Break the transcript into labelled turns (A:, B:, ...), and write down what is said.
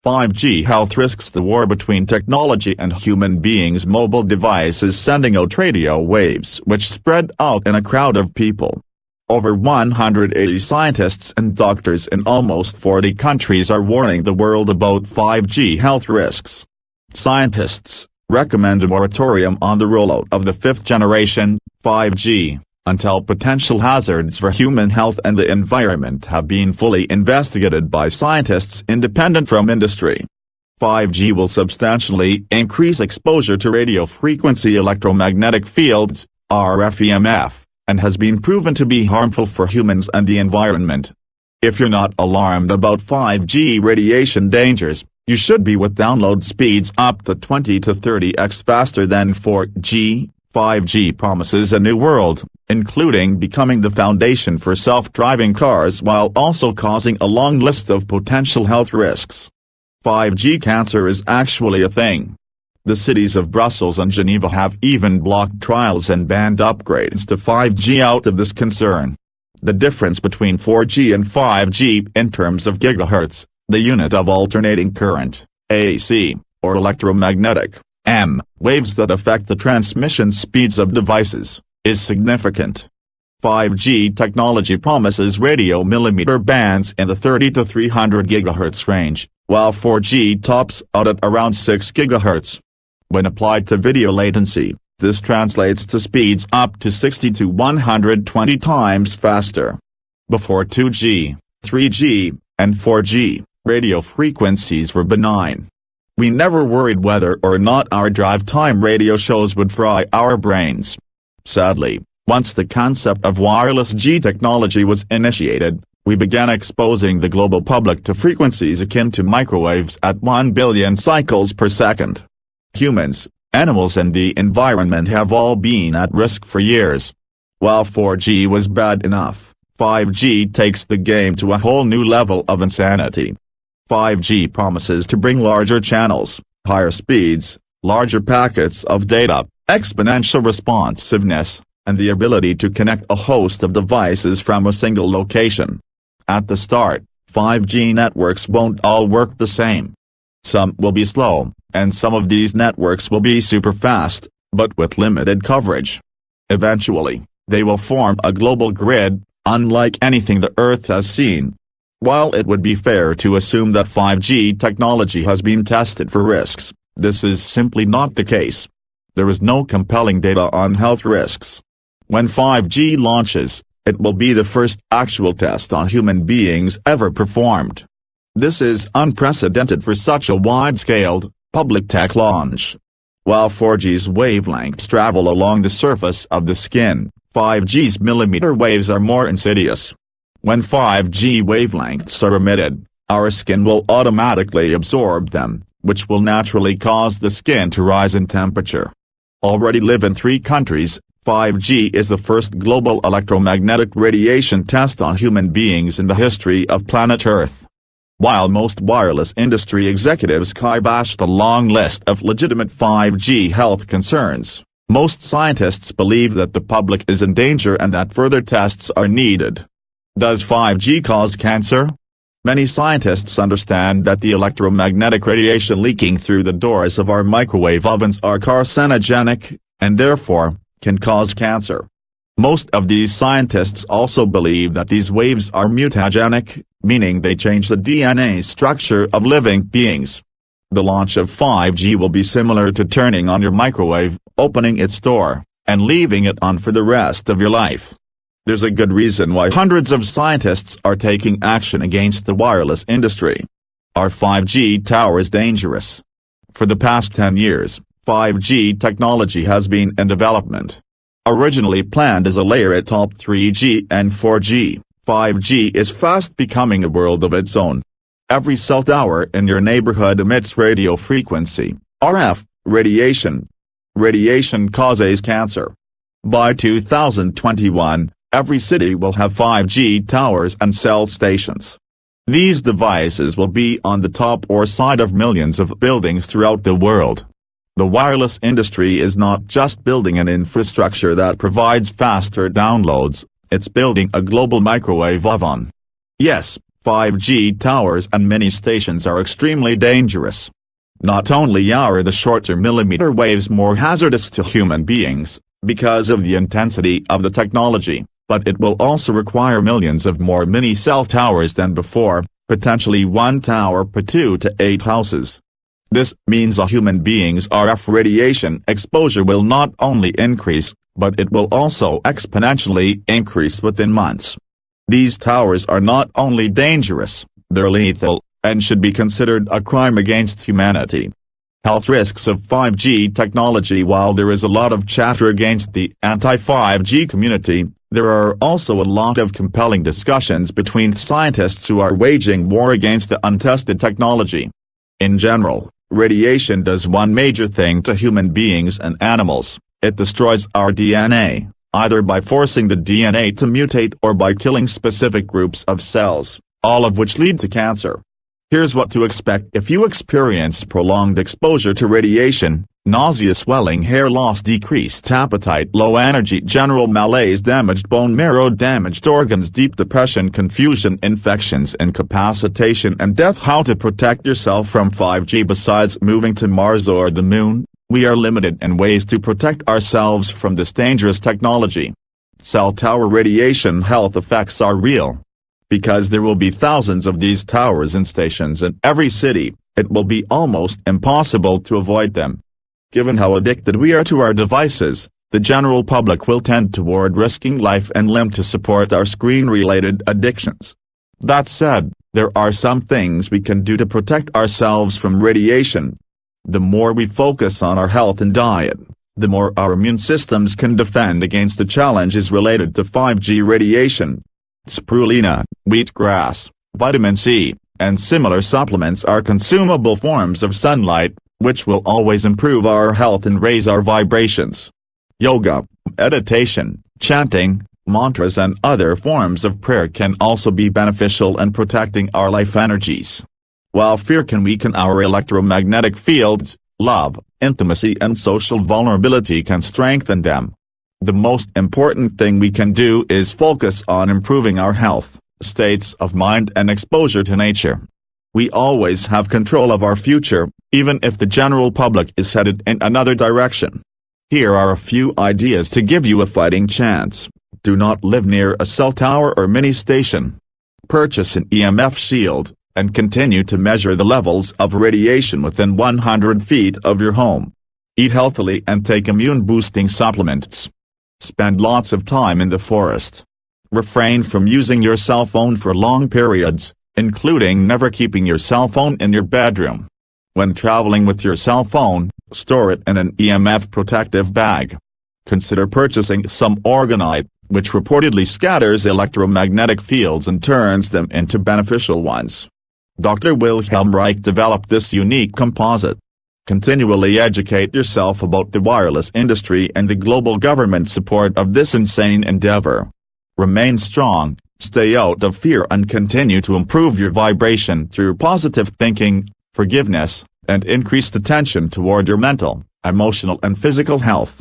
A: 5G health risks. The war between technology and human beings. Mobile devices sending out radio waves which spread out in a crowd of people. Over 180 scientists and doctors in almost 40 countries are warning the world about 5G health risks. Scientists recommend a moratorium on the rollout of the fifth generation, 5G, until potential hazards for human health and the environment have been fully investigated by scientists independent from industry. 5G will substantially increase exposure to radio frequency electromagnetic fields, RF/EMF, and has been proven to be harmful for humans and the environment. If you're not alarmed about 5G radiation dangers, you should be. With download speeds up to 20 to 30x faster than 4G, 5G promises a new world, including becoming the foundation for self-driving cars while also causing a long list of potential health risks. 5G cancer is actually a thing. The cities of Brussels and Geneva have even blocked trials and banned upgrades to 5G out of this concern. The difference between 4G and 5G in terms of gigahertz, the unit of alternating current, AC, or electromagnetic, M, waves that affect the transmission speeds of devices, is significant. 5G technology promises radio millimeter bands in the 30 to 300 GHz range, while 4G tops out at around 6 GHz. When applied to video latency, this translates to speeds up to 60 to 120 times faster. Before 2G, 3G, and 4G, radio frequencies were benign. We never worried whether or not our drive time radio shows would fry our brains. Sadly, once the concept of wireless G technology was initiated, we began exposing the global public to frequencies akin to microwaves at 1 billion cycles per second. Humans, animals and the environment have all been at risk for years. While 4G was bad enough, 5G takes the game to a whole new level of insanity. 5G promises to bring larger channels, higher speeds, larger packets of data, exponential responsiveness, and the ability to connect a host of devices from a single location. At the start, 5G networks won't all work the same. Some will be slow, and some of these networks will be super fast, but with limited coverage. Eventually, they will form a global grid, unlike anything the Earth has seen. While it would be fair to assume that 5G technology has been tested for risks, this is simply not the case. There is no compelling data on health risks. When 5G launches, it will be the first actual test on human beings ever performed. This is unprecedented for such a wide-scaled, public tech launch. While 4G's wavelengths travel along the surface of the skin, 5G's millimeter waves are more insidious. When 5G wavelengths are emitted, our skin will automatically absorb them, which will naturally cause the skin to rise in temperature. Already live in 3 countries, 5G is the first global electromagnetic radiation test on human beings in the history of planet Earth. While most wireless industry executives kibosh the long list of legitimate 5G health concerns, most scientists believe that the public is in danger and that further tests are needed. Does 5G cause cancer? Many scientists understand that the electromagnetic radiation leaking through the doors of our microwave ovens are carcinogenic, and therefore, can cause cancer. Most of these scientists also believe that these waves are mutagenic, meaning they change the DNA structure of living beings. The launch of 5G will be similar to turning on your microwave, opening its door, and leaving it on for the rest of your life. There's a good reason why hundreds of scientists are taking action against the wireless industry. Are 5G towers dangerous? For the past 10 years, 5G technology has been in development. Originally planned as a layer atop 3G and 4G, 5G is fast becoming a world of its own. Every cell tower in your neighborhood emits radio frequency, RF, radiation. Radiation causes cancer. By 2021, every city will have 5G towers and cell stations. These devices will be on the top or side of millions of buildings throughout the world. The wireless industry is not just building an infrastructure that provides faster downloads, it's building a global microwave oven. Yes, 5G towers and mini stations are extremely dangerous. Not only are the shorter millimeter waves more hazardous to human beings, because of the intensity of the technology, but it will also require millions of more mini cell towers than before, potentially one tower per 2 to 8 houses. This means a human being's RF radiation exposure will not only increase, but it will also exponentially increase within months. These towers are not only dangerous, they're lethal, and should be considered a crime against humanity. Health risks of 5G technology. While there is a lot of chatter against the anti-5G community, there are also a lot of compelling discussions between scientists who are waging war against the untested technology. In general, radiation does one major thing to human beings and animals: it destroys our DNA, either by forcing the DNA to mutate or by killing specific groups of cells, all of which lead to cancer. Here's what to expect if you experience prolonged exposure to radiation: nausea, swelling, hair loss, decreased appetite, low energy, general malaise, damaged bone marrow, damaged organs, deep depression, confusion, infections, incapacitation, and death. How to protect yourself from 5G? Besides moving to Mars or the Moon, we are limited in ways to protect ourselves from this dangerous technology. Cell tower radiation health effects are real. Because there will be thousands of these towers and stations in every city, it will be almost impossible to avoid them. Given how addicted we are to our devices, the general public will tend toward risking life and limb to support our screen-related addictions. That said, there are some things we can do to protect ourselves from radiation. The more we focus on our health and diet, the more our immune systems can defend against the challenges related to 5G radiation. Spirulina, wheatgrass, vitamin C, and similar supplements are consumable forms of sunlight, which will always improve our health and raise our vibrations. Yoga, meditation, chanting, mantras, and other forms of prayer can also be beneficial in protecting our life energies. While fear can weaken our electromagnetic fields, love, intimacy, and social vulnerability can strengthen them. The most important thing we can do is focus on improving our health, states of mind, and exposure to nature. We always have control of our future, even if the general public is headed in another direction. Here are a few ideas to give you a fighting chance. Do not live near a cell tower or mini station. Purchase an EMF shield, and continue to measure the levels of radiation within 100 feet of your home. Eat healthily and take immune-boosting supplements. Spend lots of time in the forest. Refrain from using your cell phone for long periods, including never keeping your cell phone in your bedroom. When traveling with your cell phone, store it in an EMF protective bag. Consider purchasing some orgonite, which reportedly scatters electromagnetic fields and turns them into beneficial ones. Dr. Wilhelm Reich developed this unique composite. Continually educate yourself about the wireless industry and the global government support of this insane endeavor. Remain strong, stay out of fear, and continue to improve your vibration through positive thinking, forgiveness, and increased attention toward your mental, emotional, and physical health.